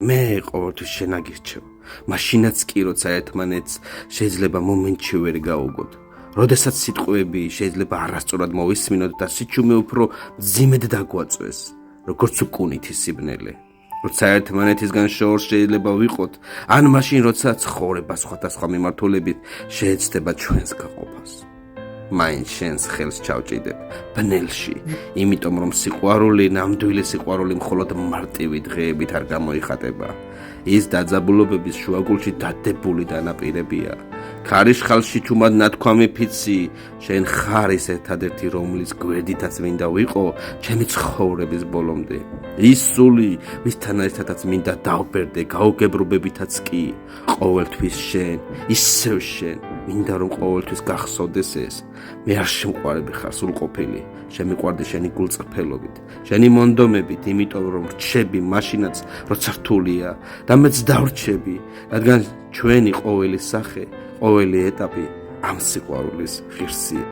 მე ყოველთვის შენ აგირჩევ. მაშინაც კი როცა ერთმანეთს შეიძლება მომენტში ვერ გავუგოთ. როდესაც სიტყვები შეიძლება არასწორად მოვისმინოთ და სიჩუმე უფრო მძიმედ დაგვაწვეს, როგორც უკუნითი სიბნელე. როცა ერთმანეთისგან შორს შეიძლება ვიყოთ, ან მაშინ როცა ცხოვრება სხვადასხვა მიმართულებით შეეცდება ჩვენს გაყოფას. მაინც შენს ხელს ჩავჭიდებ ბნელში, იმიტომ რომ სიყვარული, ნამდვილი სიყვარული მხოლოდ მარტივი დღეებით არ გამოიხატება. ის დაძაბულობების შუაგულში დადებული დანაპირებია. ქარიშხალში თუმად ნათქვამი ფიცი, შენ ხარ ის ერთადერთი, რომლის გვერდითაც მინდა ვიყო ჩემი ცხოვრების ბოლომდე. ის სული, ვისთან ერთადაც მინდა დავბერდე გაუგებრობებითაც კი, ყოველთვის შენ, ისევ შენ, მინდა რომ ყოველთვის გახსოვდეს ეს. მე არ შემყვარები ხარ სრულყოფილი, შემიყვარდი შენი გულწრფელობით, შენი მონდომებით, იმიტომ რომ რჩები მაშინაც, როცა რთულია და მეც დავრჩები, რადგან ჩვენი ყოველი სახე, ყოველი ეტაპი ამ სიყვარულის ღირსია.